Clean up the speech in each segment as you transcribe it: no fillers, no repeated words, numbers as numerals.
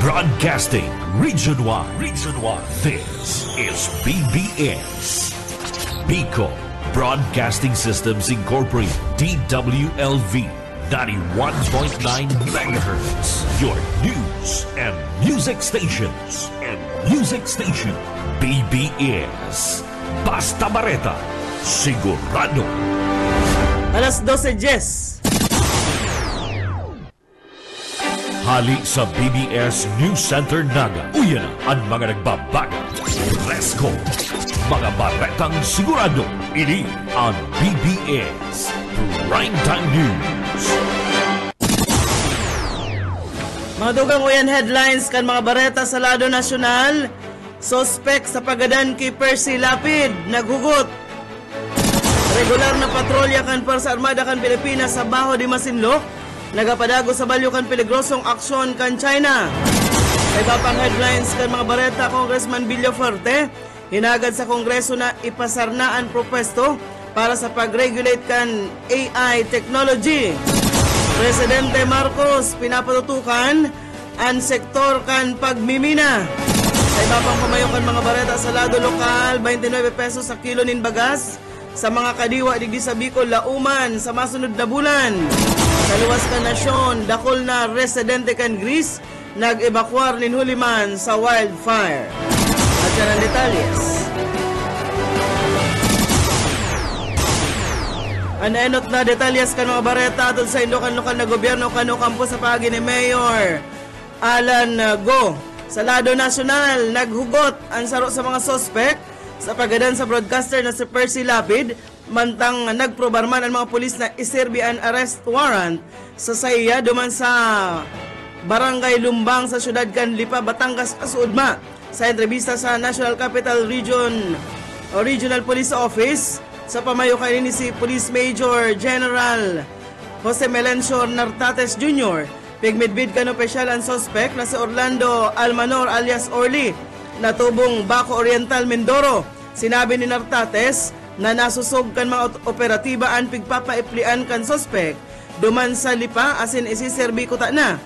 Broadcasting Region 1. Region 1. This is BBS. Bicol Broadcasting Systems Incorporated. DWLV 91.9 MHz. Your news and music stations. BBS. Basta Bareta. Sigurado. Alas 12:10. Hali sa BBS News Center Naga. Uyan ang mga nagbabaga. Presko. Mga baretang sigurado. Ini ang BBS Primetime News. Mga dugang uyan headlines kan mga bareta sa lado nasyonal. Suspect sa pagadan kay Percy Lapid naghugot. Regular na patrolya kan Puwersa Armada kan Pilipinas sa Baho de Masinloc. Nagapadago sa balyo kan peligrosong aksyon kan China. Sa iba pang headlines kan mga bareta, Congressman Villafuerte hinagad sa Kongreso na ipasarna ang propesto para sa pag-regulate kan AI technology. Presidente Marcos pinapatutukan ang sektor kan pagmimina. Sa iba pang pamayo kan mga bareta sa lado lokal, 29 pesos sa kilo nin bagas sa mga kadiwa digdi sa Bicol lauman sa masunod na bulan. Sa luwas ka nasyon, dakol na residente kan Greece nag-evacuar nin huliman sa wildfire. At yan ang detalyes. Anaenot na detalyes kan mga bareta atod sa Indokan lokal na gobyerno kano kampo sa pagi ni Mayor Alan Go. Sa lado nasyonal, naghugot ang saro sa mga sospek sa pagadan sa broadcaster na si Percy Lapid. Mantang nagprobarman ang mga pulis na iserbi ang arrest warrant sa saya duman sa Barangay Lumbang sa syudad kan Lipa, Batangas, Asuudma. Sa entrevista sa National Capital Region o Regional Police Office, sa pamayo kay ni si Police Major General Jose Melencio Nartates Jr., pigmidbid kan opisyal ang suspect na si Orlando Almanor alias Orly, natubong Baco Oriental, Mindoro. Sinabi ni Nartates na nasusog kan mga operatiba ang pigpapaiplian kan suspect duman sa Lipa asin isiserbi ko ta na.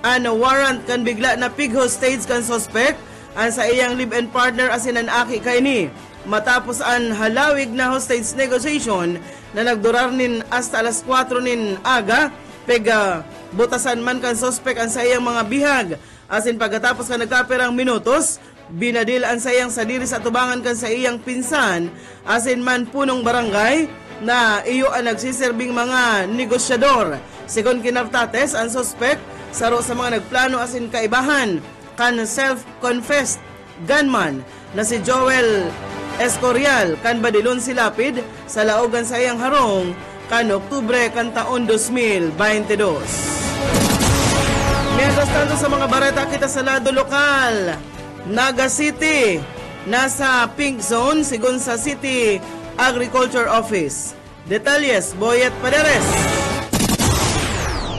An warrant kan bigla na pig hostage kan suspect ang sa iyang live-in partner asin ang aki kay ni. Matapos ang halawig na hostage negotiation na nagdurar nin hasta alas 4 nin aga, pega butasan man kan suspect ang sa iyang mga bihag. Asin pagkatapos ka nagkaperang minutos, binadil ang sayang sa diri sa tubangan kan sa iyang pinsan, asin man punong barangay na iyo ang nagsiserbing mga negosyador. Sigon kinartates, ang suspect saro sa mga nagplano asin kaibahan kan self-confessed gunman na si Joel Escorial kan badilon si Lapid sa laogan sa iyang harong kan Oktubre kan taon 2022. Mientras tanto sa mga bareta kita sa lado lokal, Naga City, nasa pink zone sigon sa City Agriculture Office. Detalles, Boyet Paderes.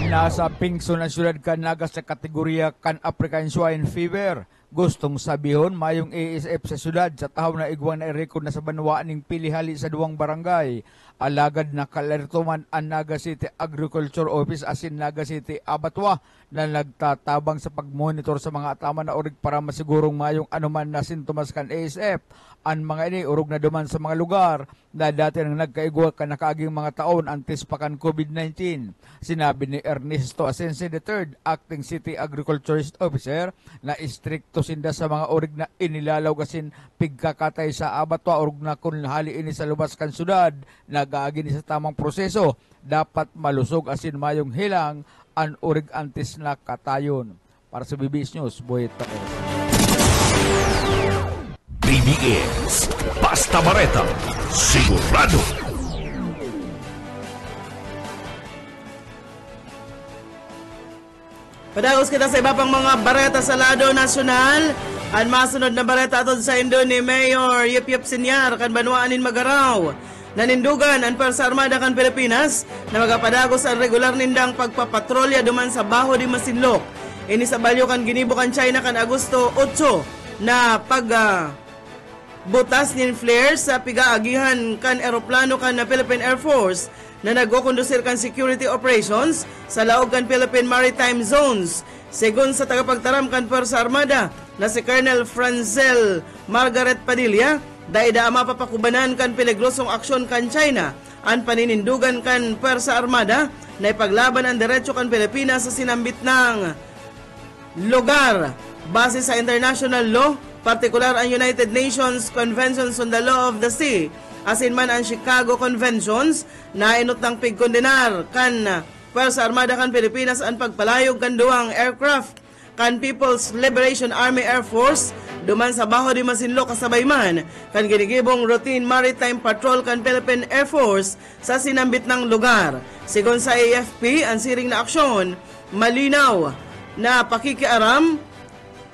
Nasa pink zone ang syudad kan Naga sa kategorya kan African Swine Fever. Gustong sabihon, mayong ASF sa syudad sa tahaw na igwang na i-record na sa banwaan ng pilihali sa duwang barangay. Alagad na kalertuman ang Naga City Agriculture Office asin Naga City Abatwa na nagtatabang sa pagmonitor sa mga atama na urig para masigurong mayong anuman na sintomas kan ASF. Ang mga ini urog na duman sa mga lugar na dati nang nagkaigwa ka nakaaging mga taon antes pa kan COVID-19. Sinabi ni Ernesto Asense III, Acting City Agriculturist Officer, na istrikto sinda sa mga urig na inilalaw kasin pigkakatay sa abatwa urog na kung hali ini sa lubas kan syudad, nag-aagi ni sa tamang proseso, dapat malusog asin mayong hilang ang urig antes na katayon. Para sa BBS News, Boyet Paderes. BBS Basta Bareta. Sigurado. Padagos kita sa iba pang mga bareta sa lado nasyonal. Ang masunod na bareta atod sa Indo ni Mayor Yep Sinyar kan Banwaanin Magaraw. Nanindugan ang Puwersa Armada kan Pilipinas na magapadagos ang regular nindang pagpapatrolya duman sa Baho de Masinloc. Ini sa balyo kan ginibo kan China kan Agosto 8 na butas nin flares sa pigaagihan kan eroplano kan na Philippine Air Force na nagkukondusir kan security operations sa laog kan Philippine Maritime Zones. Segun sa tagapagtaram kan Puwersa Armada na si Colonel Franzel Margaret Padilla, daida mapapakubanan kan peligrosong aksyon kan China an paninindugan kan Puwersa Armada na ipaglaban ang diretso kan Pilipinas sa sinambit ng lugar base sa international law, partikular ang United Nations Conventions on the Law of the Sea, asin man ang Chicago Conventions na inot ng pigkondenar kan Puwersa Armada kan Pilipinas ang pagpalayog kan duwang aircraft kan People's Liberation Army Air Force duman sa Baho de Masinloc kasabay man kan ginigibong routine maritime patrol kan Philippine Air Force sa sinambit ng lugar. Sigon sa AFP, ang siring na aksyon malinaw na pakikiaram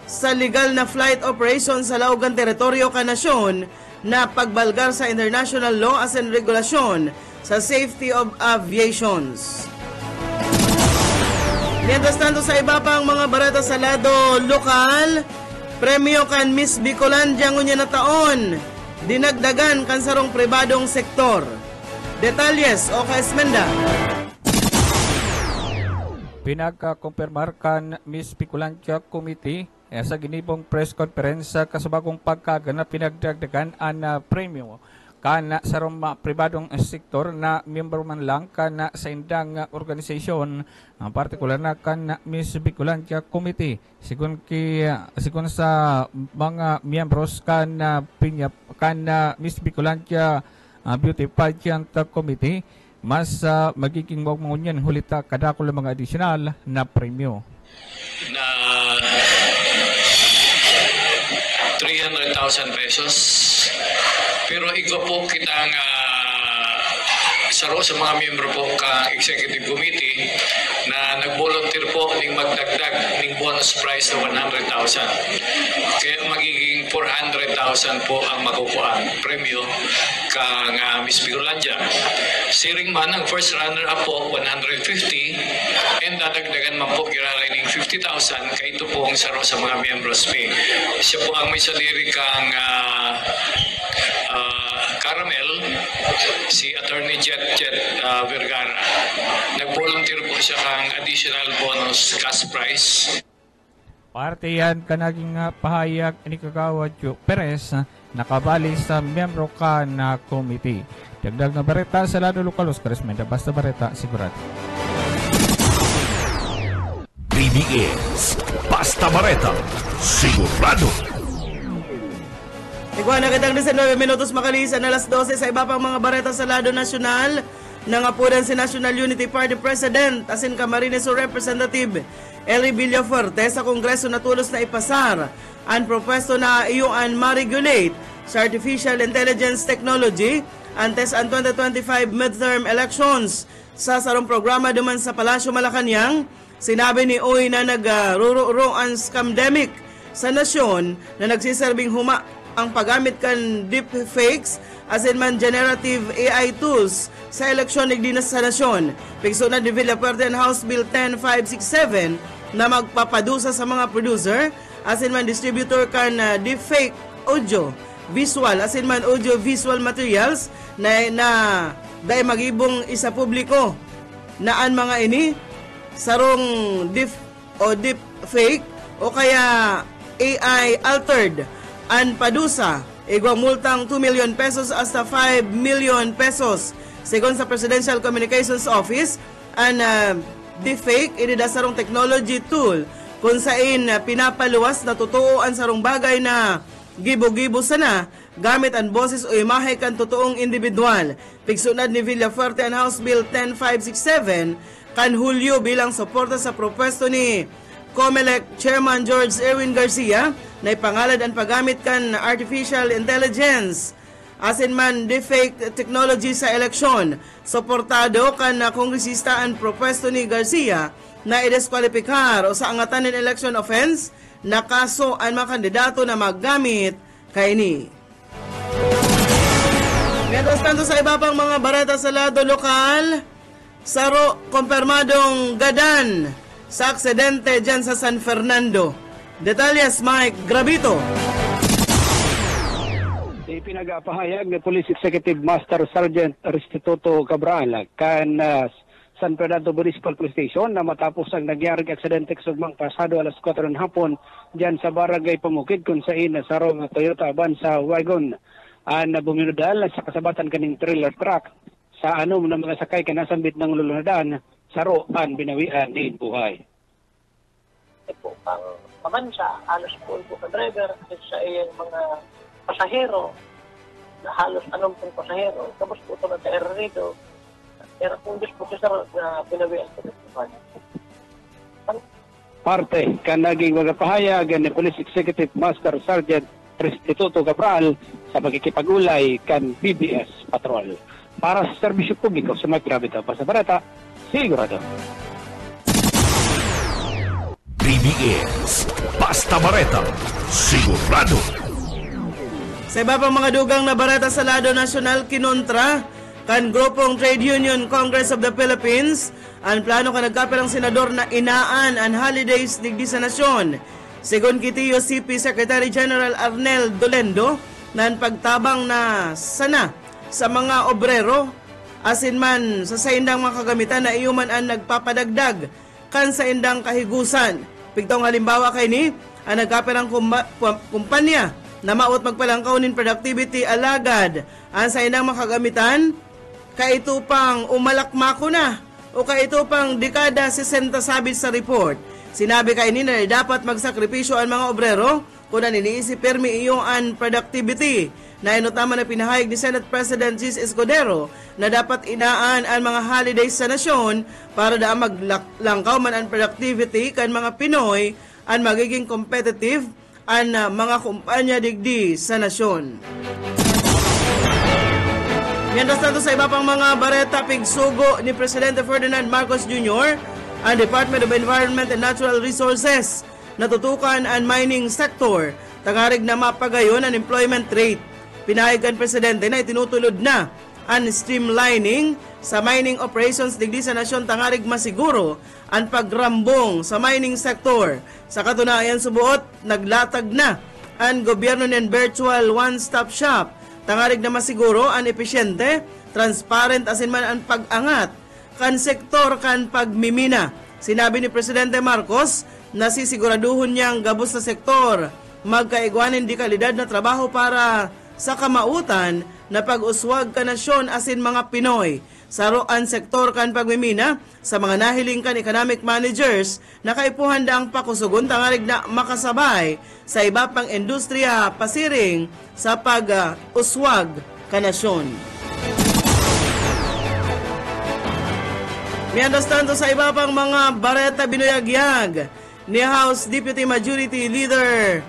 sa legal na flight operation sa laugang teritoryo kan nasyon na pagbalgar sa international law as in regulasyon sa safety of aviations. Mientras tanto sa iba pang mga barata sa lado lokal, premyo kan Miss Bicolandia ngunya na taon, dinagdagan kan sarong pribadong sektor. Detalyes o Esmenda. Pinagkakumpirmar kan Miss Bicolandia Committee sa ginibong press conference kasabagong pagkaganap pinagdagdagan ang premyo kana sa pribadong sektor na miyembro man lang kana sa indang organisasyon, partikular na kana Miss Bicolandia Committee. Sigun sa mga miyembros kana Miss Bicolandia Beauty Pageant Committee, mas magiging mawag-maunyan hulita kadakula mga additional na premyo. Na 300,000 pesos. Pero ikaw po kitang saro sa mga miyembro po ka Executive Committee na nag-volunteer po ning magdagdag ning bonus prize na 100,000. Kaya magiging 400,000 po ang makukuha premyo kang Miss Bicolandia. Siring man ang first runner-up po 150 and dadagdagan man po kiralay ning 50,000 kay ito po ang saro sa mga miyembros pay. Siya po ang may saliri kang Caramel, si Attorney Jet Vergara. Nag-volunteer po siya kang additional bonus cash prize. Parte yan ka naging pahayag ni Kagawad Joe Perez nakabali sa miyembro ka na committee. Dagdag na bareta sa lado lokal, Oscar Esmenda, basta bareta, sigurado. PBS Basta Bareta, sigurado. Iguan na kitang 19 minutos makalisan na alas 12 sa iba pang mga bareta sa lado nasyonal. Nangapunan si National Unity Party President asin Camarines Sur Representative Eli Villafuerte sa Kongreso na tulos na ipasar ang propuesto na iyuan ma-regulate sa artificial intelligence technology antes ang 2025 midterm elections. Sa sarong programa duman sa Palasyo Malacanang, sinabi ni Uy na nagruro ang scamdemic sa nasyon na nagsiserving huma ang paggamit kan deepfakes as in man generative AI tools sa eleksyon ng dinas sa nasyon. Pigso na ni Villafuerte ang House Bill 10567 na magpapadusa sa mga producer as in man distributor kan deepfake audio visual as in man audio visual materials na dahil magibong isa publiko na ang mga ini sarong deepfake o kaya AI altered an padusa igwang multang 2 million pesos hasta 5 million pesos. Segon sa Presidential Communications Office, an deepfake ini sarong technology tool kung saan pinapaluwas na totoo ang sarong bagay na gibo-gibo sana gamit ang boses o imahe kan totoong individual. Pigsunad ni Villafuerte ang House Bill 10567 kan Hulyo bilang suporta sa propuesto ni COMELEC Chairman George Erwin Garcia na ipangalad ang paggamit kan artificial intelligence asin man deepfake technology sa eleksyon. Suportado kan kongresista ang propuesto ni Garcia na idiskwalipikar o sa angatan ng election offense na kaso ang mga kandidato na maggamit kay ni. Mientras tanto sa iba pang mga barata sa lado lokal, saro kumpirmadong gadan sa aksidente dyan sa San Fernando. Detalles, Mike Gravito. Ipinagapahayag ni Police Executive Master Sergeant Restituto Cabral kan San Fernando Municipal Police Station na matapos ang nagyaring aksidente sugmang pasado alas 4 ng hapon dyan sa Barangay Pamukid kung saan nasarong Toyota Avanza wagon na buminudal sa kasabatan kaning trailer truck sa anom ng mga sakay kanasambit ng lulunadan saroan binawian ni buhay. Po pang pamansa, halos po ka driver at sa iyang mga pasahero na halos anong pong pasahero tapos po ito na sa errorito pero kung Diyos po sa na binawian ko parte kan naging mga pahayag ni Police Executive Master Sergeant Restituto Cabral sa pagkikipag-ulay kan BBS Patrol. Para sa serbisyo publiko sa Magravito, Basta Bareta, sigurado. BBS Basta Bareta, sigurado. Sa iba pang mga dugang na bareta sa lado nasyonal kinontra kan grupong Trade Union Congress of the Philippines ang plano ka nagkaperang senador na inaan ang holidays digdi sa nasyon. Sigon kitiyo CP Secretary General Arnel Dolendo na pagtabang na sana sa mga obrero asin man sa saindang mga kagamitan na iyuman ang nagpapadagdag kan sa indang kahigusan. Pigtong halimbawa kay ni ang nagkaperang kumpanya na maot magpalangkawnin productivity alagad ang sa indang mga kagamitan kaito pang umalakmako na o kaito pang dekada 60 sabit sa report. Sinabi kay ni na dapat magsakripisyo ang mga obrero kung iniisip permi iyong ang productivity na inutama na pinahayag ni Senate President Gis Escudero na dapat inaan ang mga holidays sa nasyon para da maglangkaw man ang productivity kan mga Pinoy ang magiging competitive ang mga kumpanya digdi sa nasyon. Mientras tanto sa iba pang mga bareta pigsugo ni Presidente Ferdinand Marcos Jr. ang Department of Environment and Natural Resources natutukan ang mining sector tangarig na mapagayon ang employment rate. Pinahayag kan Presidente na itinutulod na ang streamlining sa mining operations digdi sa nasyon tangarig masiguro ang pagrambong sa mining sector. Sa katunayan subuot, naglatag na ang gobyerno ng virtual one-stop shop tangarig na masiguro ang epesyente, transparent asin man ang pag-angat kan sektor kan pagmimina. Sinabi ni Presidente Marcos na sisiguraduhon niyang gabos sa sektor magkaigwanin di kalidad na trabaho para sa kamautan na pag-uswag ka nasyon asin mga Pinoy. Saroan sektor kan pagmimina sa mga nahiling kan economic managers na kaipuhan daang pakusugon tangarig na makasabay sa iba pang industriya pasiring sa pag-uswag ka nasyon. Mientras tanto sa iba pang mga bareta binuyagyag ni House Deputy Majority Leader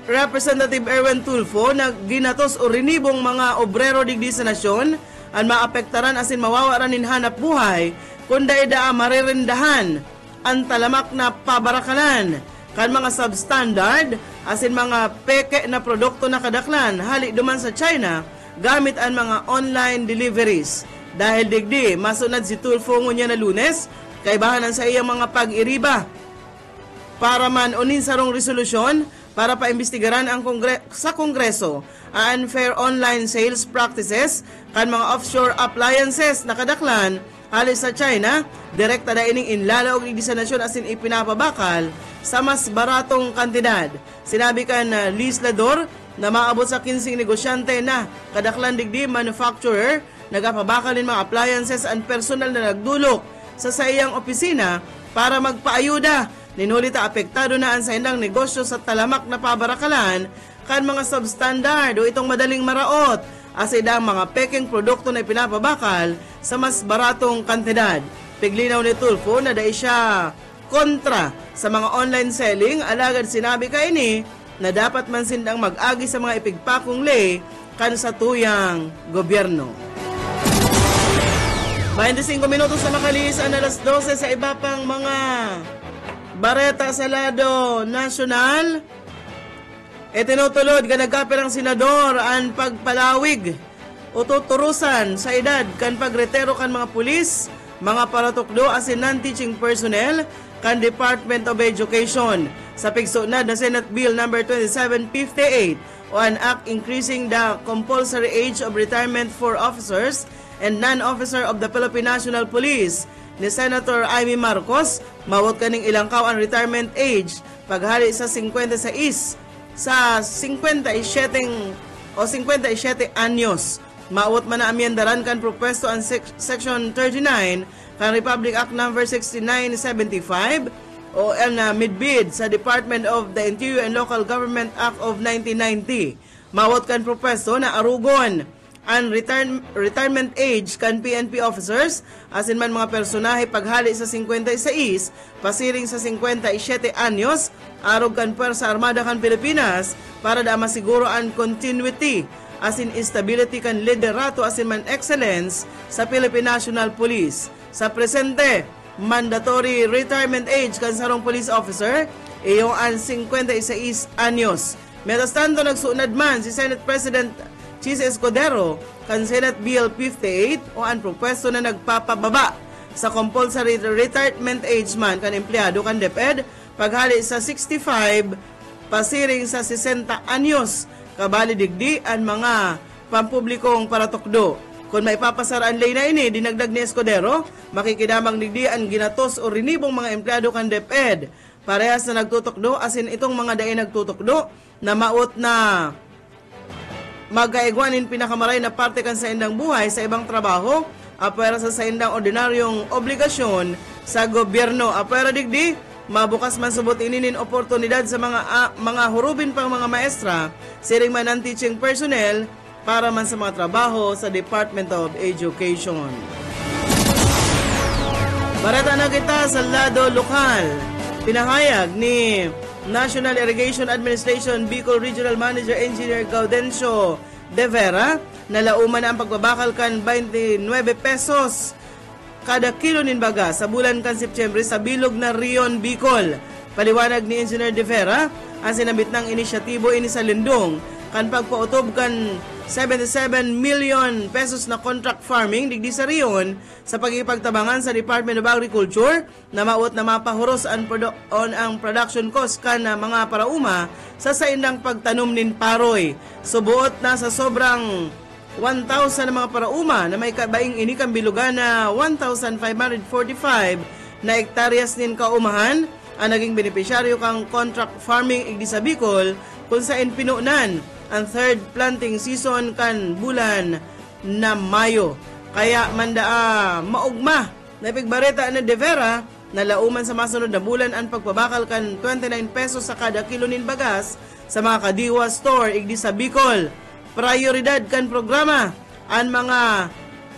Representative Erwin Tulfo na ginatos o rinibong mga obrero digdi sa nasyon ang maapektaran asin mawawaran in hanap buhay kung daida maririndahan ang talamak na pabarakalan kan mga substandard asin mga peke na produkto na kadaklan hali duman sa China gamit ang mga online deliveries. Dahil digdi masunad si Tulfo ngunya na Lunes kaibahanan sa iyang mga pag-iriba para man unin sarong resolusyon para paimbestigaran ang sa Kongreso ang unfair online sales practices kan mga offshore appliances na kadaklan halis sa China, direkta na ining inlalaog digdi sa nasyon asin ipinapabakal sa mas baratong kantidad. Sinabi kan legislador na maabot sa 15 negosyante na kadaklan digdi manufacturer nagapabakalin mga appliances ang personal na nagdulok sa iyang opisina para magpaayuda. Ninulita apektado na ang saindang negosyo sa talamak na pabarakalan kan mga substandard o itong madaling maraot asidang mga peking produkto na pinapabakal sa mas baratong kantidad. Piglinaw ni Tulfo na dahil siya kontra sa mga online selling alagad sinabi kay ni na dapat man sindang mag-agi sa mga ipigpakong lay kan sa tuyang gobyerno. 25 minutos na makaliis ang alas 12 sa iba pang mga bareta sa lado nasyonal. Itinutulod ka nagkaperang senador ang pagpalawig o tuturusan sa edad kan pagretero kan mga pulis, mga paratukdo asin non-teaching personnel kan Department of Education. Sa pigsunad na Senate Bill No. 2758 o an act increasing the compulsory age of retirement for officers and non-officer of the Philippine National Police ni Senator Amy Marcos, mawot kaning ilangkaw ang retirement age paghali sa 56 sa 57 anyos. Mawot man na amyendaran kan propuesto ang Section 39 kan Republic Act No. 6975 o na midbid sa Department of the Interior and Local Government Act of 1990. Mawot kan propuesto na arugon ang retirement age kan PNP officers asin man mga personahe paghali sa 56 pasiring sa 57 anyos arog kan Puwersa Armada kan Pilipinas para da masiguro ang continuity asin stability kan liderato asin man excellence sa Philippine National Police. Sa presente, mandatory retirement age kan sarong police officer iyong ang 56 anyos. Mientras tanto, nagsunad man si Senate President Chis Escudero kan Senate Bill 58 o ang propuesto na nagpapababa sa compulsory retirement age man kan empleyado kan DepEd paghali sa 65 pasiring sa 60 anyos kabali digdi ang mga pampublikong paratokdo. Kung may papasaraan lay na ini, dinagdag ni Escudero, makikidamang digdi ang ginatos o rinibong mga empleyado kan DepEd. Parehas na nagtutokdo, asin itong mga dae nagtutokdo na maot na magkaigwanin pinakamaray na parte kan sa indang buhay sa ibang trabaho, apwera sa indang ordinaryong obligasyon sa gobyerno. Apwera digdi, mabukas man subot ininin oportunidad sa mga hurubin pang mga maestra, siring man ang teaching personnel para man sa mga trabaho sa Department of Education. Barata na kita sa lado lokal. Pinahayag ni National Irrigation Administration Bicol Regional Manager Engineer Gaudencio De Vera na lauman ang pagbabakal kan 29 pesos kada kilo ninbaga sa bulan kan September sa bilog na Rion, Bicol. Paliwanag ni Engineer De Vera, ang sinabit ng inisyatibo ini sa Lindong kan pagpautob kan 77 million pesos na contract farming digdi sa Rion sa pagipagtabangan sa Department of Agriculture na maot na mapahuros ang production cost kan na mga parauma sa saindang pagtanom nin paroy. Subuot na sa sobrang 1,000 na mga parauma na may kabaing ini kang bilugan na 1,545 na hektaryas nin kaumahan ang naging benepisyaryo kang contract farming igdi sa Bicol kung saan pinunan ang third planting season kan bulan na Mayo. Kaya mandaa maugma na ipigbareta na De Vera na lauman sa masunod na bulan ang pagpabakal kan 29 pesos sa kada kilo nin bagas sa mga kadiwa store igdi sa Bicol. Prioridad kan programa ang mga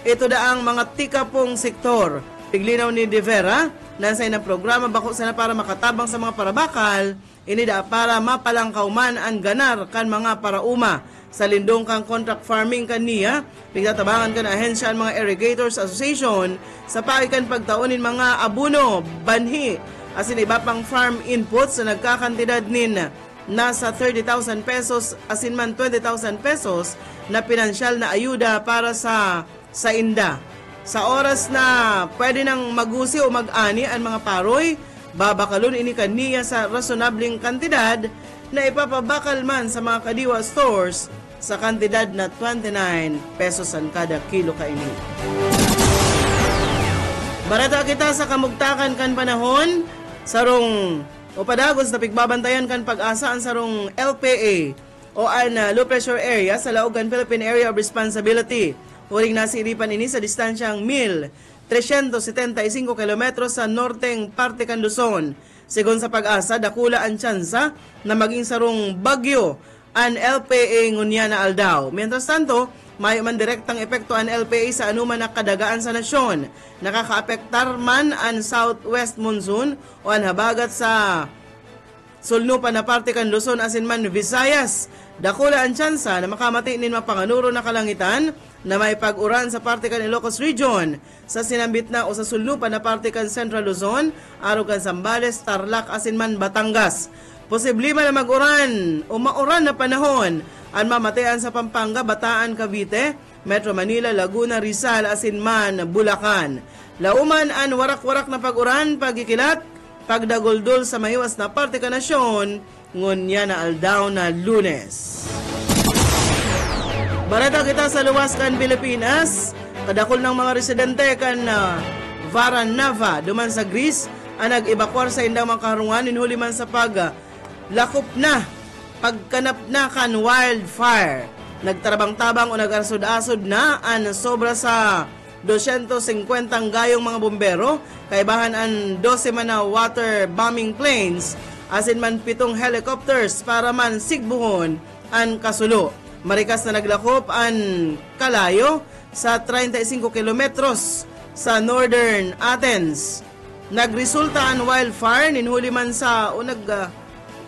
ito daang mga tikapong sektor. Piglinaw ni De Vera na sa inang programa bako sana para makatabang sa mga parabakal inida para mapalangkaw man ang ganar kan mga parauma sa Lindong kang contract farming kaniya pigtatabangan kan ahensya ang mga Irrigators Association sa paikan pagtaunin mga abuno, banhi asin iba pang farm inputs na nagkakantidad nin nasa 30,000 pesos asin man 20,000 pesos na pinansyal na ayuda para sa inda. Sa oras na pwede nang magusi o mag-ani ang mga paroy, babakalon ini kaniya sa rasonableng kantidad na ipapabakal man sa mga kadiwa stores sa kantidad na 29 pesos ang kada kilo kaini. Barata kita sa kamugtakan kan panahon, sarong o padagos na pigbabantayan kan pag-asa ang sarong LPA o ang low pressure area sa Laogan Philippine Area of Responsibility. Huring nasiripan ini sa distansyang 1,375 kilometros sa norteng parte kan Luzon. Sigon sa pag-asa, dakula ang tsansa na maging sarong bagyo ang LPA ngunya na aldaw. Mientras tanto, may man direktang epekto ang LPA sa anuman na kadagaan sa nasyon. Nakakaapektar man ang southwest monsoon o ang habagat sa sulnupan na parte kan Luzon asin man Visayas. Dakula ang tsansa na makamati nin mapanganuro na kalangitan na may pag-uran sa parte kan Ilocos Region sa sinambit na o sa sulnupan na parte kan Central Luzon, araw kan Zambales, Tarlac, asin man Batangas. Posible man na mag-uran o mauran na panahon ang mamatayan sa Pampanga, Bataan, Cavite, Metro Manila, Laguna, Rizal, asin man Bulacan. Lauman ang warak-warak na pag-uran, pagkikilat, pagdagoldol sa mahiwas na parte kan nasyon, ngunya na aldaw na Lunes. Barata kita sa luwas kan Pilipinas, Kadakol ng mga residente kan Varanava duman sa Greece ang nag-evacuar sa indang mga karungan inhuli man sa lakop na pagkanap na kan wildfire. Nagtarabang-tabang o nag-arsod-asod na ang sobra sa 250 gayong mga bombero, kaibahan ang 12 man na water bombing planes, asin man 7 helicopters para man sigbuhon ang kasulo. Marikas na naglakop ang kalayo sa 35 kilometros sa northern Athens. Nagresulta ang wildfire, ninhuli man sa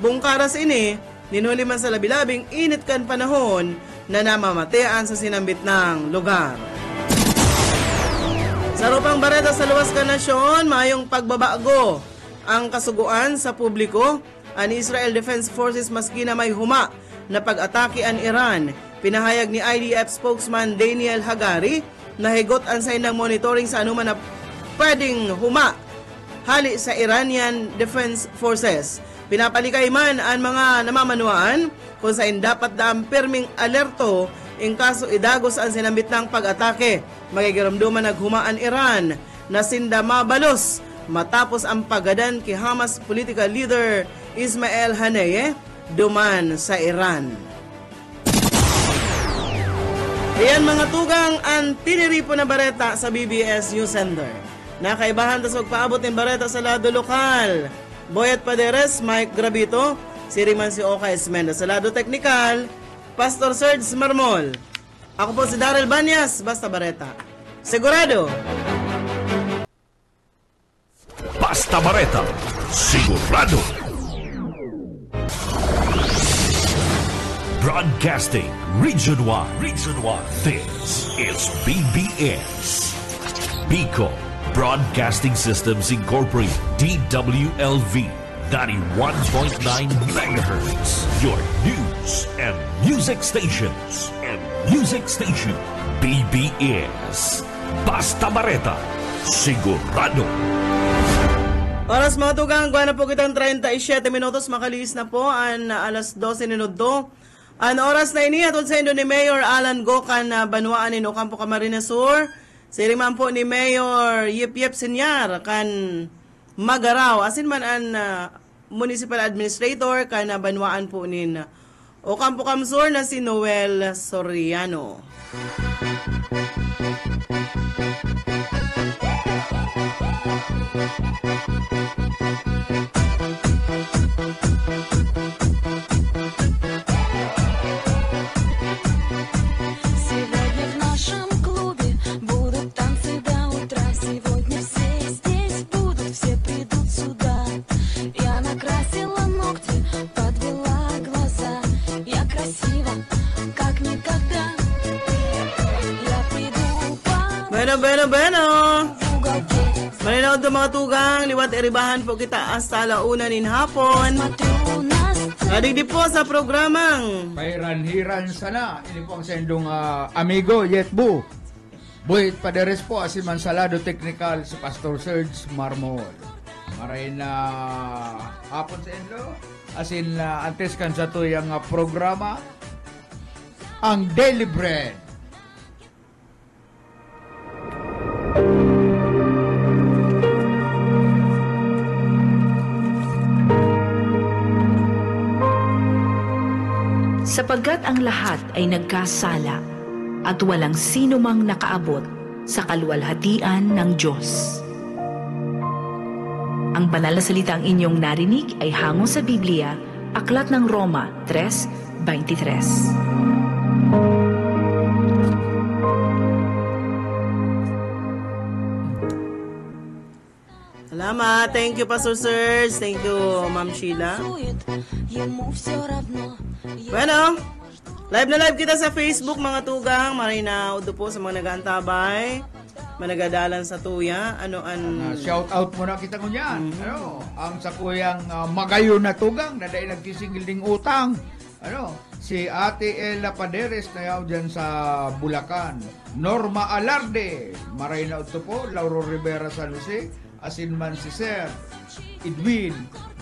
bungkaras ini, ninhuli man sa labilabing init kan panahon na namamatean sa sinambit ng lugar. Sa rupang bareta sa luwas ka nasyon, mayong pagbabago ang kasuguan sa publiko. Ang Israel Defense Forces maski na may huma na pag-atake ang Iran. Pinahayag ni IDF spokesman Daniel Hagari na higot ang sign ng monitoring sa anuman na pwedeng huma hali sa Iranian Defense Forces. Pinapalikay man ang mga namamanuan kung saan dapat daang pirming alerto in kaso idagos ang sinambit ng pag-atake. Magigiramduman naghumaan Iran na sinda mabalos matapos ang pagadan kay Hamas political leader Ismail Haniyeh duman sa Iran. Ayan mga tugang ang tiniripo na bareta sa BBS News Center. Nakaibahan tas magpaabot ng bareta sa lado lokal. Boyet Paderes, Mike Gravito, Siriman si Oka Esmenda. Sa lado teknikal, Pastor Serge Marmol. Ako po si Daryl Banyas, Basta Bareta. Sigurado! Basta Bareta, sigurado. Broadcasting Region 1. This is BBS. Bicol Broadcasting Systems Incorporated. DWLV 91.9 MHz. Your news and music stations. BBS. Basta Bareta, sigurado. Oras mga tugang, guwan na po kitang 37 minutos, makaliis na po ang alas 12 minuto. Ang oras na ini, atod sa indo ni Mayor Alan Gokan na Banwaan ni Ocampo Camarines Sur. Siriman po ni Mayor Yip Senyar kan Magaraw. Asin man ang Municipal Administrator kan Banwaan po ni Ocampo Camsur na si Noel Soriano. Bueno. Maninaod ng mga tugang, liwat eribahan po kita hasta alauna nin hapon. Adigdi po sa programang Pairanhiran sana. Ini po ang sendong amigo Yetbu. Buhit Paderes po, asin man salado technical si Pastor Serge Marmol. Maray na hapon sa endo. Asin antes kan sa to yung programa ang Daily Bread. Sapagkat ang lahat ay nagkasala at walang sino mang nakaabot sa kaluwalhatian ng Diyos. Ang banal na salita ang inyong narinig ay hango sa Biblia, Aklat ng Roma 3:23. Salamat. Thank you, Pastor Serge. Thank you, Ma'am Sheila. Bueno, live na live kita sa Facebook, mga tugang. Maray na udo po sa mga nag-aantabay, managadalan sa tuya. Shout out muna kita ko niyan. Ang sa kuyang magayon na tugang na dahil nagkisingil ding utang. Si Ate Ella Paderes na yaw dyan sa Bulacan. Norma Alarde, maray na udo po. Lauro Rivera San Jose. Asin man si Sir Edwin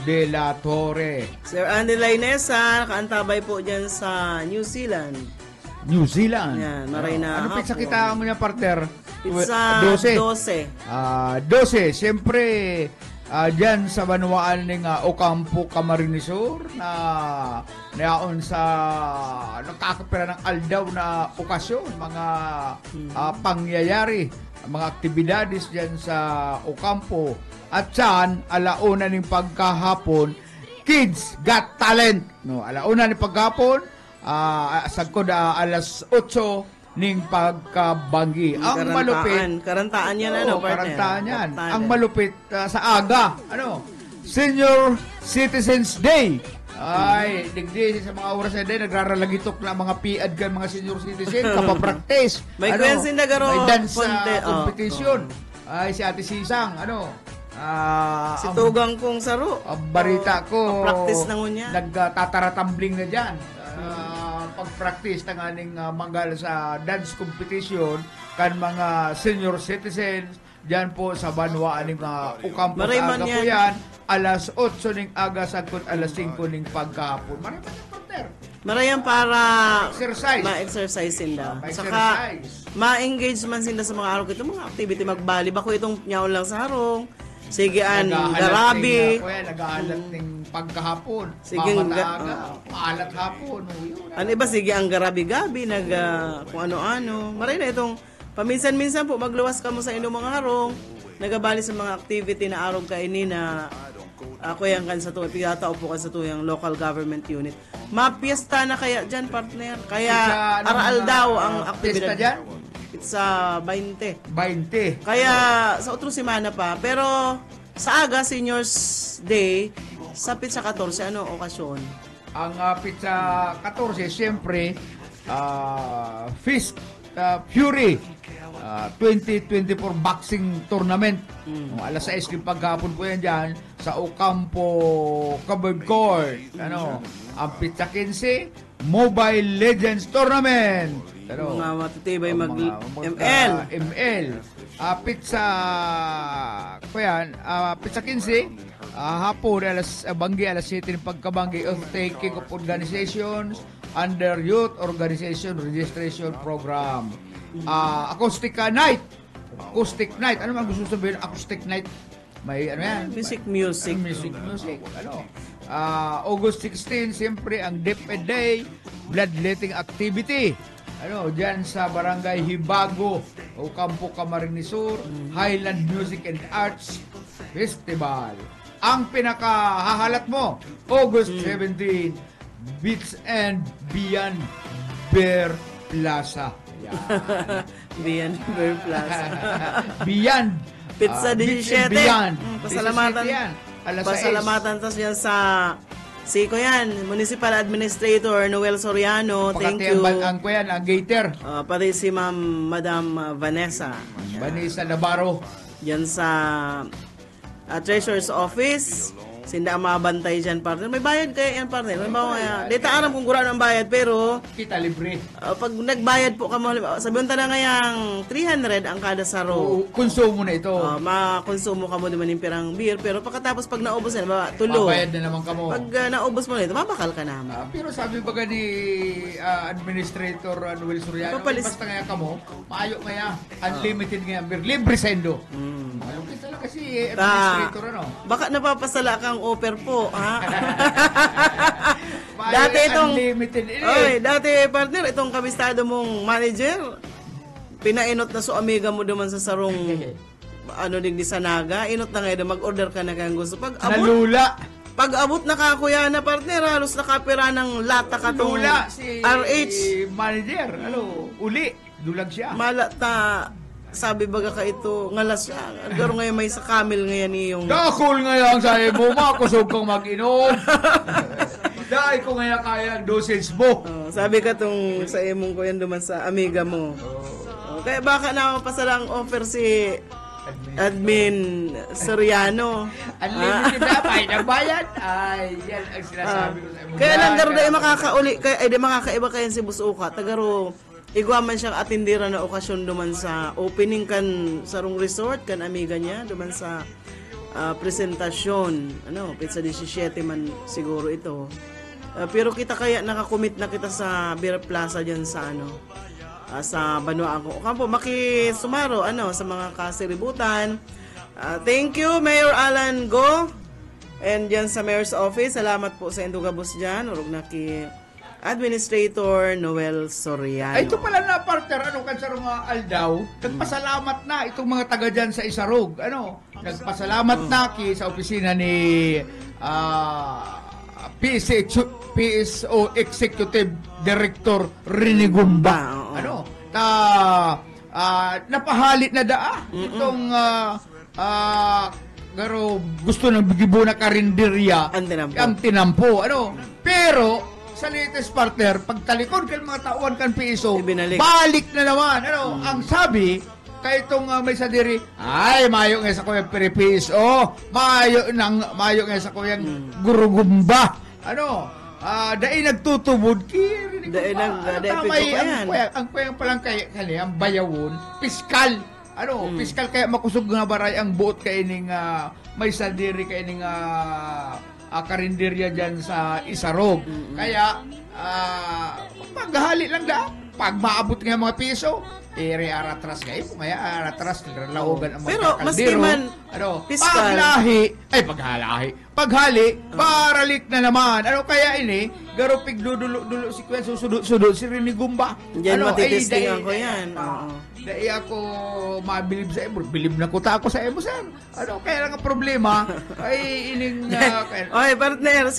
de la Torre. Sir Andy Lainesa, nakaantabay po dyan sa New Zealand. New Zealand. Yan, maray na ano pizza kita mo niya, partner? Pizza 12. 12. Siyempre, dyan sa banwaan ng Ocampo, Camarines Sur na naon sa nakakapira ng aldaw na okasyon, mga pangyayari, mga aktibidades dyan sa Ocampo. At saan, alauna ng pagkahapon, Kids Got Talent. No, alauna ng pagkahapon, sagkod alas 8 ning pagkabanggi. Ang malupit, karantaan yan, partner? Karantaan yan. Ang malupit sa aga, Senior Citizens Day. Ay, digdi sa mga oras na day, nagraralagitok na mga piad kan mga senior citizen, kapapraktis. May kwensin na garo. May dance competition. Ay, si Ate Sisang, si Tugang kong saro. Ang barita ko, practice na ngunya. Nagtataratumbling na dyan. Pag-practice ng aning manggal sa dance competition kan mga senior citizens dyan po sa banwa aning Ocampo sa aga po yan, alas 8 ning aga sagkot alas 5 ning pagkahapon. Marami pa partner. Marayan para ma-exercise sila. Saka ma-engage man sila sa mga araw ito, mga activity, magbali. Bako itong nyaon lang sa harong. Sige garabi. Nag-aalat ng pagkahapon. Sige maalat hapon. Ano iba, sige ang garabi-gabi, kung ano-ano. Maray na itong, paminsan-minsan po, magluwas ka mo sa inyong mga harong, nagabali sa mga activity na araw kainin na ako yan kan sa tuwing, piyatao po kan sa tuwing local government unit. Mapiesta na kaya dyan, partner. Kaya araal daw ang aktibidad dyan. Sa 20. Kaya sa otro semana pa. Pero sa aga, Seniors Day, sa Pizza 14, ano okasyon? Ang Pizza 14, siyempre, Fist Fury 2024 Boxing Tournament. Alas 6 yung paghapon po yan dyan sa Ocampo Covered Court. Ang Pizza 15 Mobile Legends Tournament. Mga matitibay ML. Pizza ko yan, Pizza 15 hapon banggi alas 7 ng pagkabanggi of taking of organizations under Youth Organization Registration Program. Acoustic night. Ano man gusto sabihin acoustic night? May yan? Music. August 16, siyempre ang DepEd Day, bloodletting activity. Diyan sa Barangay Hibago, Ocampo, Camarines Sur, Highland Music and Arts Festival. Ang pinakahahalat mo, August 17, Beach and Beyond Bear Plaza. Beyond Bear Plaza. Beyond. Pizza 17. Beyond. Pasalamatan tas yan sa Siko yan, Municipal Administrator Noel Soriano. Thank you. Ang gater. Pati si Madam Vanessa Navarro. Yan sa Treasurer's Office. Sinda ang mabantay dyan, partner. May bayad kaya yan, partner. Dito aram kung kurang ang bayad, pero kita libre. Pag nagbayad po ka mo, sabihin ta na ngayang 300 ang kada saro. Konsumo na ito. Makonsumo ka mo naman yung pirang beer, pero pagkatapos pag naubos na, tulo. Mabayad na naman ka mo. Pag naubos mo na ito, mabakal ka naman. Pero sabi ba ni Administrator Noel Soriano, basta nga ka mo, maayo nga unlimited nga beer. Libre sendo. Malupit talaga si Administrator, Baka napapasala kang offer po, ha? Dati partner, itong kabistado mong manager, pinainot na so amiga mo duman sa sarong digdi sa naga, inot na ngayon, mag-order ka na kayang gusto. Nalula! Pag-abot na kakuya na partner, halos nakapira ng lata ka tong RH. Manager, uli, dulag siya. Malata. Sabi baga ka ito, ngalas siya. Garo ngayon may sa camel ngayon yung... Dakol ngayon sa mo, makusog kang mag-inom. Dahil ko ngayon kaya ang dosage mo. Sabi ka tong sa imong ko yan duman sa amiga mo. Kaya baka napapasala ang offer si Admin Soriano. Unlimited na, bayad. Ay, yan ang sinasabi ko sa imong. Kaya lang garo dahil makakauli, kaya makakaiba kayan si Busuka. Tagaro, igwa man siyang atindira na okasyon duman sa opening kan sarong resort kan amiga niya duman sa presentasyon Pizza 17 man siguro ito pero kita kaya nakakomit na kita sa Beer Plaza diyan sa sa Banwa ako. Kampo makisumaro sa mga kasiributan. Thank you Mayor Alan Go. And diyan sa Mayor's Office, salamat po sa Indugabos diyan. Urog na ki Administrator Noel Soriano. Ay, ito pala na partner, kansarong Aldaw, nagpasalamat na itong mga taga dyan sa Isarog. Nagpasalamat na sa opisina ni PSO Executive Director Rene Gumba. Napahalit na itong garo gusto ng bigibo na karinderya ang tinampo. Pero sa latest partner, pagtalikod kan mga tauan kan PSO, balik na naman. Ang sabi kay itong may sadiri, ay mayo nga sa kuyang PSO, mayo nga sa kuyang Gurugumba. Dahil nagtutubod ang kuyang palang kaya ang bayawon, piskal. Piskal kaya makusog nga baray ang buot kay ning may sadiri kay ning karinderya dyan sa Isarog. Kaya paghali lang pag maabot nga mga piso, aratras kayo po kaya aratras laogan ang mga pero maski man piskal paghali paralik na naman. Kaya ini garo pigdudulo si Kuya susudod si Rene Gumba. Diyan matitestingan ko yan. Dahil ako mabilib sa emo, bilib na kuta ako sa emo, sir. Kaya lang ang problema ay ining oy partner,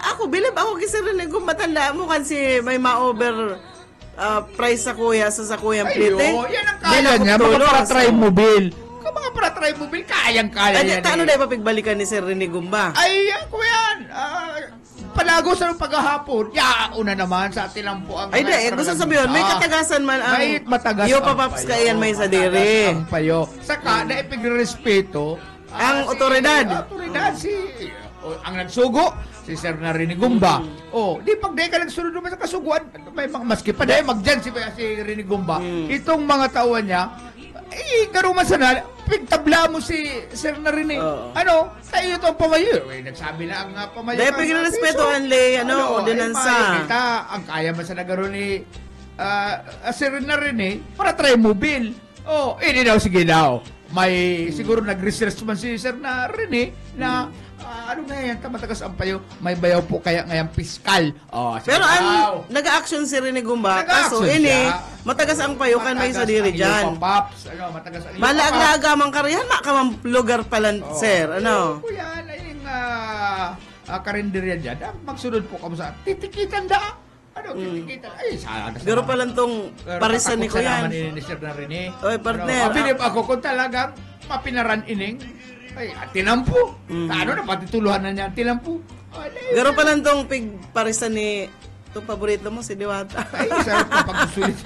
ako bilib ako kay Sir Rene Gumba. Tanda mo kan si may ma-over price sa kuya sa kuyang plite. Yan ang kaya niya, mga para-try mobile. Kung mga para-try mobile, kayang-kaya yan. Ano na ipapigbalikan ni Sir Rene Gumba? Ay, yan ko yan. Palago sa paghahapon, una naman sa tinampo ang ay gusto sabihin, may katagasan man ang may matagas iyo papaps kayan may sadiri ang payo saka na ipigrespeto ang otoridad ang nagsugo si Sir na Rene Gumba. Di pag di ka nagsunod naman sa kasuguan, may maski pa dahil magdyan si Rene Gumba. Itong mga tauhan niya, karuman sana, pigtabla mo si Sir na Rene. Tayo ito ang pamayo. Nagsabi na ang pamayo. Dahil pagkinarespeto ang lay, ordinansa. Ang kaya man sa nagaro ni Sir na Rene, para try mobile. Hindi daw, sige daw. May siguro nag-research man si Sir na Rene na matagas ang payo, may bayaw po kaya ngayang piskal. Pero ang nag-action si Rene Gumba, kaso matagas ang payo kan may sadiri dyan. Matagas ang Malaag-laaga mang karihan, makamang lugar pala, sir. Yan, yung karinderya dyan, magsunod po kamo sa titikitan da. Titikitan. Ay, sana. Garo pa lang tong parisan ni Kuya. Ni Sir na Rene. Oy, partner. Mabilib ako kung talagang mapinaran ining. Ay, tinampo. Na patituluhan na niya ang tinampo. Garo pa lang tong parisan ni itong paborito mo, si Diwata. Ay, sarap na pagsusulit.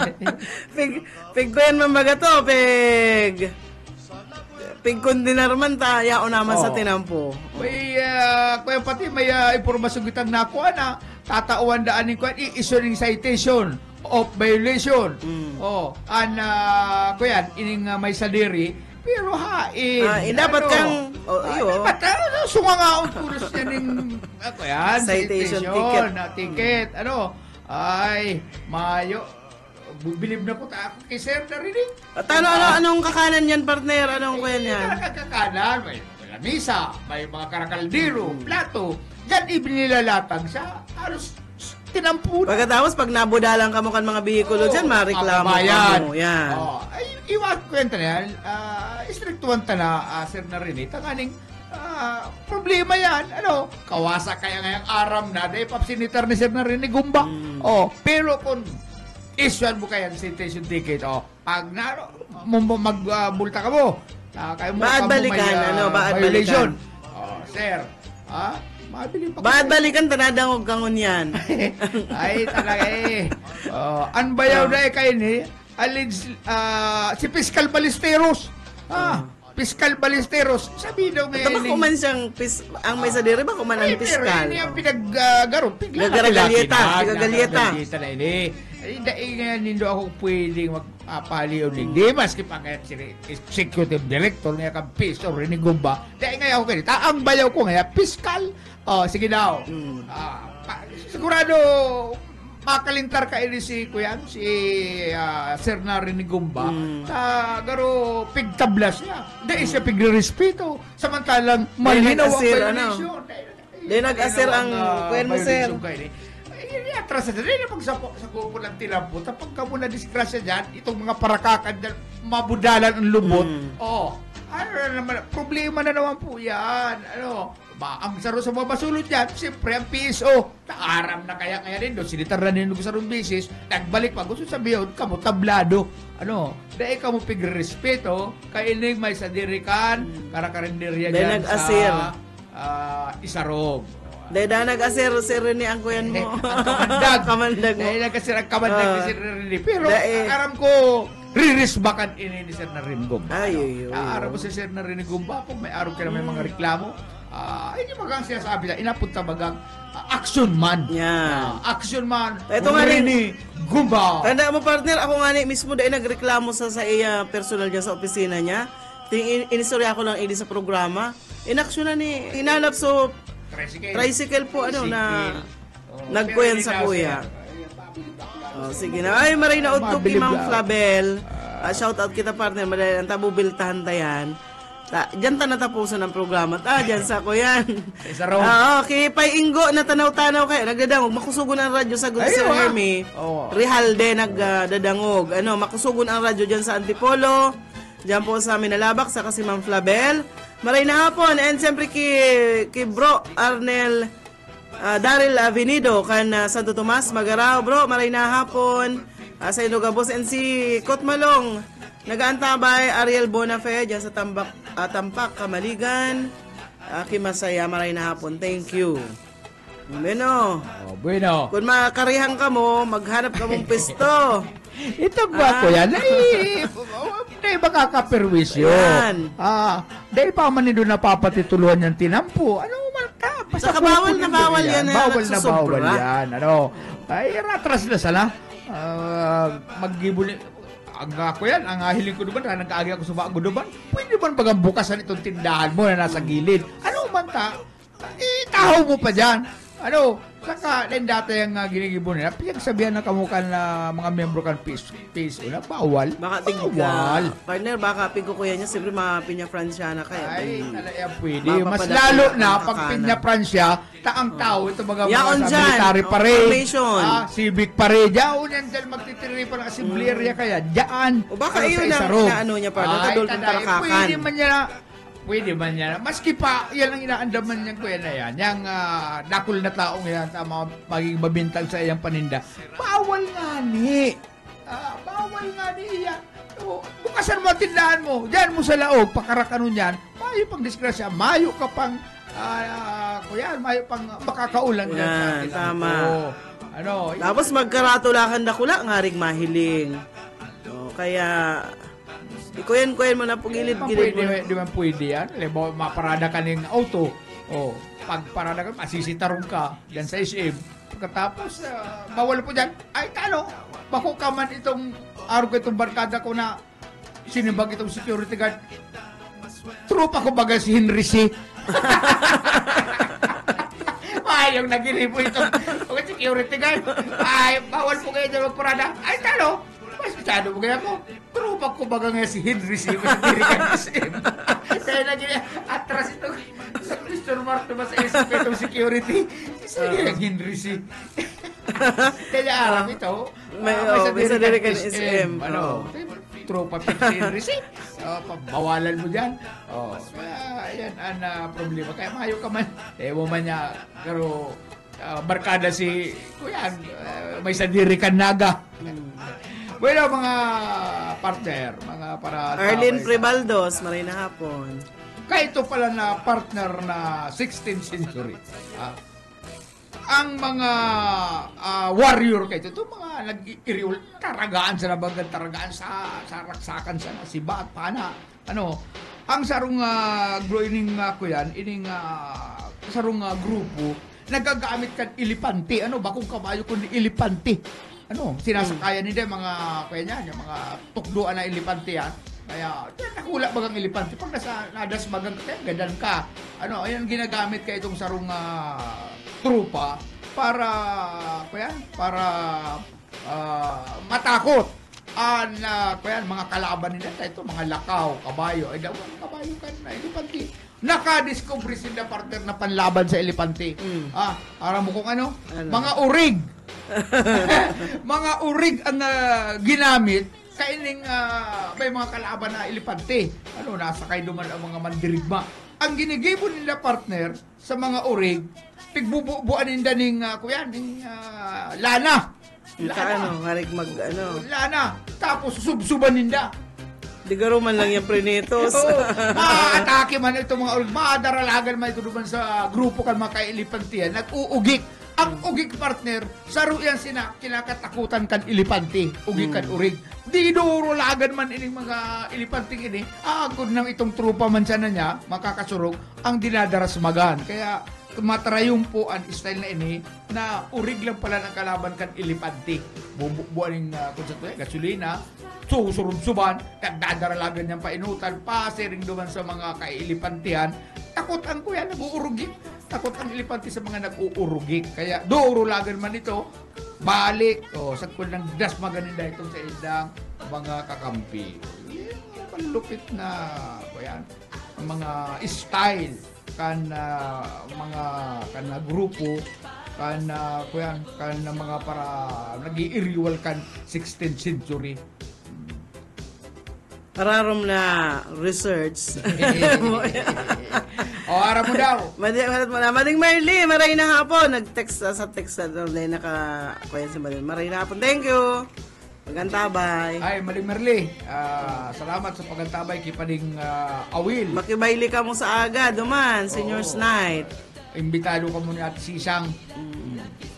Pig ko yan mamaga to, pig kondinar man tayo naman sa tinampo. May, kaya pati may impormasyon kitang nakuha na tatauan daanin ko i-issuing citation of violation. Kuya, ining may sadiri, pero dapat kang sungangaon puros niya ng citation ticket. Ay, mayo. Bilib na po ako kay Sir na rin. Anong kakanan yan, partner? Anong kuya niyan? Kakanan, may lamisa, may mga karakaldero, plato. Diyan ibinilalatag sa halos tinampunan. Pagkatapos, pag nabudalang ka mo kan mga bihikulo dyan, mareklamo ka mo. Yan. Iwan kwenta na yan. Istriktuan ta na, Sir na rin. Tanganing problema yan. Kawasa kaya ngayang aram na. Dahil papsinitar ni Sir na rin ni Gumba. Pero kung isuan mo kaya citation ticket, pag magbulta ka mo, baad balikan, violation. Sir, baad balikan, tanadangog kangon yan. Ay, talaga anbayaw na kayo ni, si Fiscal Ballesteros. Fiscal Ballesteros, sabi daw ngayon. Baka kuman siyang, ang may sadiri ba kuman ang fiscal? Pero hindi ang pinaggaro. Gagalieta na ini. Dahil ngayon nindo ako pwedeng magpapaliw ni Dimas kipangayat si Executive Director nga kang PSO Rene Gumba. Dahil ngayon ako ganito. Ang bayaw ko ngayon, fiscal. Sige daw. Sigurado makalintar ka ini si kuyan, si Sir Narinig Gumba, garo pigtablas niya. Dahil siya pigrespeto. Samantalang malinaw ang violation. Di nag-asir ang kuyan mo, sir. Atras na rin sa kupo ng tilampo. Tapag ka muna disgrasya dyan, itong mga parakakan dyan, mabudalan ang lubot. Ano na naman, problema na naman po yan. Ang saro sa mga basulot yan, siyempre ang PSO. Naaram na kaya rin doon, sinitar na nilog sa rong bisis, nagbalik pa, gusto sabihin, kamo tablado. Dahil kamo pigrespeto, kainig may sadirikan, karakarinderya dyan sa Isarog. Dahil nag-asir, sir Rene, ang kuyan mo. Kamandag. Dahil nag-asir ang kamandag ni Sir Rene. Pero, aram ko, ririsbakan ini ni Sir Narinig Gumba. Aram mo si Sir Narinig Gumba, kung may araw ka na may mga reklamo, hindi magang sinasabi na, inapunta bagang action man. Action man. Ito nga rin, Gumba. Tanda mo, partner, ako nga mismo dahil nagreklamo sa iya personal niya sa opisina niya. Inistorya ko lang sa programa. Inaksyon na ni, hinanap so, tricycle po, na nagkuyan sa kuya. Sige na. Ay, maray na udto kay Ma'am Flabel. Shout out kita, partner. Maray, ang tabubiltahan tayan. Diyan ta natapusan ang programa. Diyan sa kuyan. Okay, Pay Ingo na tanaw-tanaw kayo. Nagdadangog. Makusugon ang radyo sa Good Sir Hermie. Rihalde nagdadangog. Makusugon ang radyo diyan sa Antipolo. Diyan po sa amin nalabak sa kasi Ma'am Flabel. Maray na hapon. And siyempre kay Bro Arnel Daryl Avenido kan Santo Tomas Magaraw. Bro, maray na hapon. Sa Inugabos and si Kotmalong. Nagaantabay Ariel Bonafe dyan sa Tampak, Kamaligan. Masaya, maray na hapon. Thank you. Bueno. Kung makarihan ka mo, maghanap ka mong pisto. Ito ba ko yan? Dahil makakaperwisyo. Dahil pa man nito napapatituluan yung tinampo. Man ka? Saka bawal na bawal yan. Bawal yan. Ay, ratras na sana. Maggibuli. Ang ako yan, ang hiling ko naman, nag-aagi ako sa bago naman, pwede man bagang bukasan itong tindahan mo na nasa gilid. Man ta? Itahaw mo pa dyan. Saka, din dati yung ginigibon nila, pinagsabihan na kamukan na mga membro kan PSO na bawal. Baka bawal. Partner, baka pigo kuya niya, siyempre mga Pinya Francia na kaya. Ay, talaga pwede. Mas lalo na, pag Pinya Francia, taang tao, ito mga military parade, civic parade, yaon yan dyan, magtitiri pa ng assemblerya kaya, dyan. O baka iyon ang inaano niya pa, natadol kong tarakakan. Pwede man yan. Maski pa, yan ang inaandaman niyan ko yan na yan. Yang dakol na taong yan, magiging mabintag sa iyang paninda. Bawal nga ni. Bawal nga ni yan. Bukasan mo ang tindahan mo. Diyan mo sa laog, pakarakanon yan. Mayo pang disgrasya. Mayo ka pang, mayo pang makakaulan yan. Yan, tama. Tapos magkaratulakan dakula, ngaring mahiling. Kaya... Kuyan mo na pagilid-gilid mo. Di man pwede yan. Maparada ka ng auto. Pag parada ka, masisitarong ka yan sa SM. Pagkatapos, bawal po dyan. Ay, bako ka man itong araw ko itong barkada ko na sinibag itong security guard. Tropa ko baga si Henry C. Ay, yung nagilipo itong security guard. Ay, bawal po kayo dyan magparada. Ay, masyado mo kaya ko. Trupak ko baga nga si Henry C. Kaya naging atras ito sa Christian Mark naman sa SP itong security. Sige yung Henry C. Kaya alam ito. May sadiri ka ng SM. Trupa si Henry C. Pagbawalan mo dyan. Ayan ang problema. Kaya mayo ka man. Ewan man niya. Pero barkada si Kuyan. May sadiri ka naga. Bueno, mga partner, mga para... Arlene Prebaldos, maray na hapon. Kaya ito pala na partner na 16th century. Ang mga warrior kayo, ito mga nag-iriol, taragaan sa nabagan, taragaan sa raksakan sa siba at pana. Ang sarong growing ko yan, ining sarong grupo, nagagamit kan ilipante. Bakong kabayo kundi ilipante. Sinasakayan nila mga kaya niyan, yung mga tukduan na ilipante yan. Kaya, nakula bagang ilipante. Pag nadas bagang kaya, gadan ka. Ayan ginagamit kaya itong sarong trupa. para matakot ang mga kalaban nila. Ito, mga lakaw, kabayo. Ay, daw, kabayo ka na, elepante. Nakadiscover sila, partner, na panlaban sa elepante. Aram mo kung ano? Mga urig. Mga urig ang ginamit kaining may mga kalaban na elepante. Nasakay duman ang mga mandirigma. Ang ginigibo nila, partner, sa mga urig, pigbubuan nila ning lana. Lana. Tapos subsuban ninda. Di garo man lang yung prenitos. Maatake man ito mga ulig. Madaralagan man ito duman sa grupo kan mga kailipantiyan. Nag-uugik. Ang ugik, partner, saro yan kinakatakutan kan ilipante. Ugik kan urig. Di durulagan man ining mga ilipanting ini. Agod nang itong trupa man siya na niya, makakasurog, ang dinadarasmagan. Kaya matrayong po ang style na ini na urig lang pala ng kalaban kan ilipante. Bubuan ng gasolina, susurub-suban, kagdadaralagan niyang painutan, pasiring duman sa mga kailipantihan. Takot ang kuya, nag-uurugik. Takot ang ilipante sa mga nag-uurugik. Kaya durulagan man ito, balik. Sa kung nang dasmaganinda itong sa indang mga kakampi. Malupit na mga style kan mga grupo kan mga para nag-iiriwal kan 16th century. Ararom na research. Aram mo daw. Mading Marley, maray na hapon. Nag-text sa text na naka-kuya si Mading. Maray na hapon. Thank you. Pagantabay. Ay, Maling Merli. Salamat sa pagantabay kipaning awil. Makibayli ka mo sa aga, duman, seniors night. Imbitado ka mo ni Ate Sisang.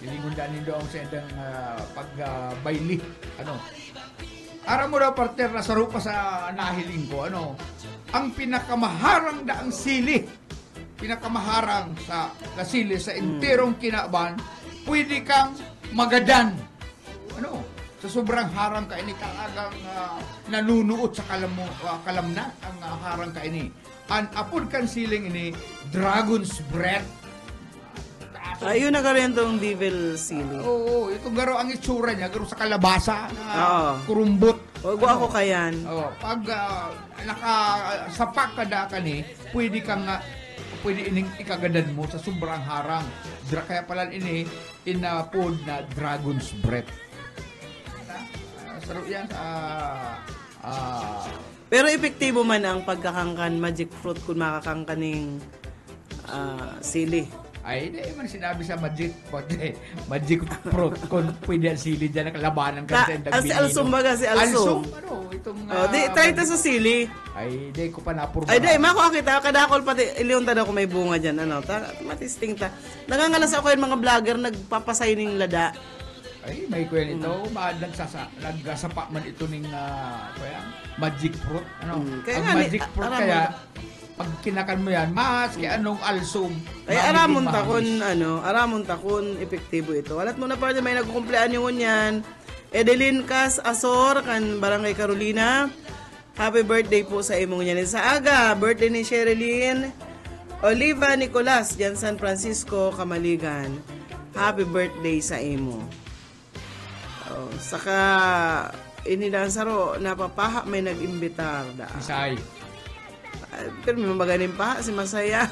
Lilingundanin doon sa edang pagbayli. Aram mo daw, partner, na saro pa sa nahiling ko. Ang pinakamaharang daang sili. Pinakamaharang sa sili sa enterong kinaban, pwede kang magadan. Sa sobrang harang ka ini talagang nanunuot sa kalamnan ang harang ka ini. Ang apod kan siling ini dragon's breath. Ayun na rin itong devil sili. Oo, ito garo ang itsura niya, garo sa kalabasa na kurumbot. Huwag ako kayan. Pag nakasapak ka da ka ni, pwede ining ikagadan mo sa sobrang harang. Kaya pala ini inapod na dragon's breath. Saro yan pero epektibo man ang pagkakangkan magic fruit kung makakangkaning sili. Ay, hindi man sinabi sa magic fruit kung pwede ang sili dyan ang labanan kasi si Alsum baga si Alsum. Try ito sa sili. Ay, di ko pa napurma. Ay, di, mako kita, kadakol pati, iliyon tada ko may bunga dyan, matisting ta. Nangangalas ako yung mga vlogger, nagpapasay ng lada. Ay, may kuya nito, nagsapa man ito ng magic fruit. Kaya ang magic fruit kaya, pag kinakan mo yan, mas kaya anong alsum. Ay, aramon takon, epektibo ito. Alat mo na pa may nagkukumplean yung yan. Edeline Cas Asor, kan Barangay Carolina. Happy birthday po sa imong yan. Sa aga, birthday ni Sherilyn Oliva Nicolas, dyan San Francisco, Kamaligan. Happy birthday sa imo. Saka inilang saro napapaha may nag-imbitar da. Isay. Pero may magaling paha si Masaya.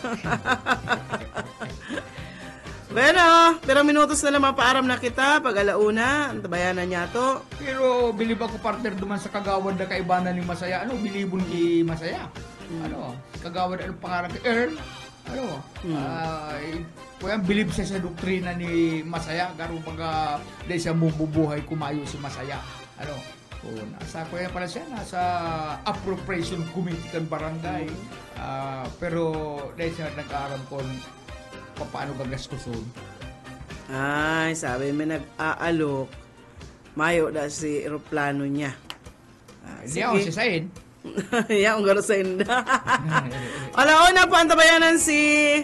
Bueno, pero minutos na lang mapaaram na kita pag alauna, antabayanan niya to. Pero bilib ako, partner, duman sa kagawad na kaibanan ni Masaya. Bilibon ni Masaya? Kagawad, pangarap ni Earl? Kaya bilib siya sa doktrina ni Masaya. Garo pag dahil siya bubuhay, kumayo si Masaya. Nasa kuya pala siya, nasa appropriation committee kan barangay. Pero dahil siya nag-aaram ko paano gagastusun. Ay, sabi may nag-aalok. Mayo da si aeroplano niya. Hindi ako sisayin. Yan, ang garo sa inda. Alauna po, antabayanan si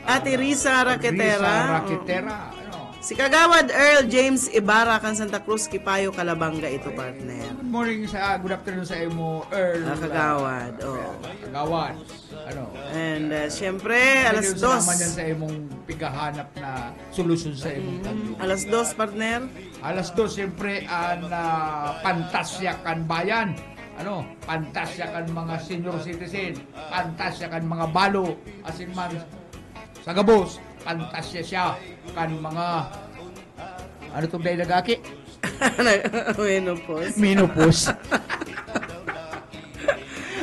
Ate Risa Raquetera. Si Kagawad Earl James Ibarra kan Santa Cruz, Kipayo, Calabanga ito, partner. Good morning good afternoon sa imo, Earl. Kagawad, Kagawad. Ano? And syempre, alas 2. Naman yan sa imong pigahanap na solusyon sa imong tanong. Alas 2, partner. Alas 2, syempre, ang pantasya kan bayan. Ano? Pantasya kan mga senior citizen. Pantasya kan mga balo. Asin man, sa gabos, pantasya siya kan mga ano itong dahil nagaki? Menopause. Menopause.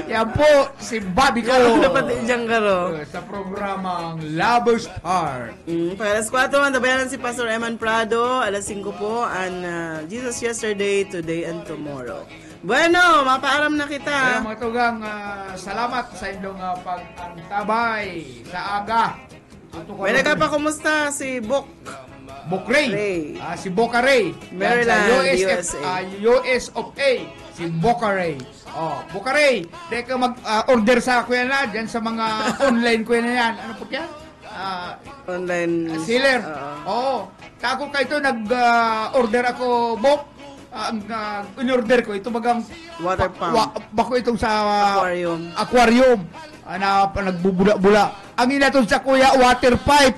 Yan po, si Bobby ko. Pati dyan karo. Sa programang Lovers Heart. Para alas 4, mantabayanan si Pastor Eman Prado. Alas 5 po, and Jesus Yesterday, Today, and Tomorrow. Bueno, mapaaram na kita. Kaya mga tugang, salamat sa inyong pag-antabay sa aga. May nagkapa, kumusta si Bok? Ray. Si Boca Ray. Maryland, USA. US of A. Si Boca Ray. Boca Ray. Teka mag-order sa kuya na dyan sa mga online kuya na yan. Ano po yan? Online seller. Tako kayo ito, nag-order ako, Bok. In-order ko, ito bagang water pump. Bako itong sa aquarium. Na nagbubula-bula. Ang inaton sa kuya, water pipe.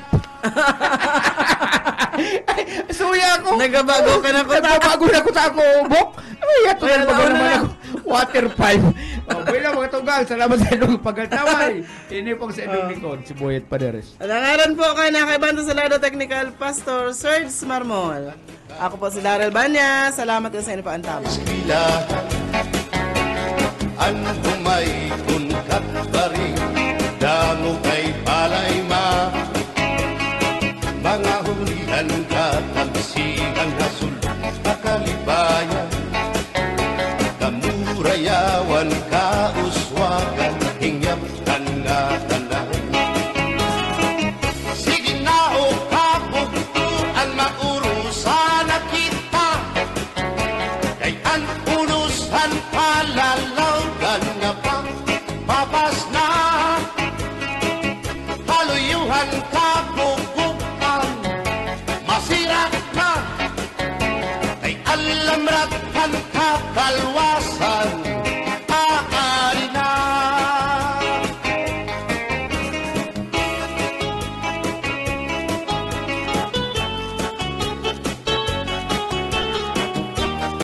Suya ako. Nagabago ka na ko. Nagabago na ko sa ako, Bok. Ay, ato na naman ako. Water pipe. Bila mga tugang, salamat sa inyong pagkataway. Ini pong sa inyong likod, si Boyet Paderes. Alangaran po kayo na kay Bando Salado Technical Pastor Serge Marmol. Ako po si Daryl Banya. Salamat sa inyo paantama. Ano may unkat bari, dango kay palay ma. Mga hulihan katagsihan hasul, akalibayan. Kamurayawan kauswagan, hingyap tanda-tanda. Sige na o kabuktuan, maurusan na kita. Kay ang urusan palalaw nga pa, papas na haluyuhan kabukupan, masirat na kay alamrat kakalwasan.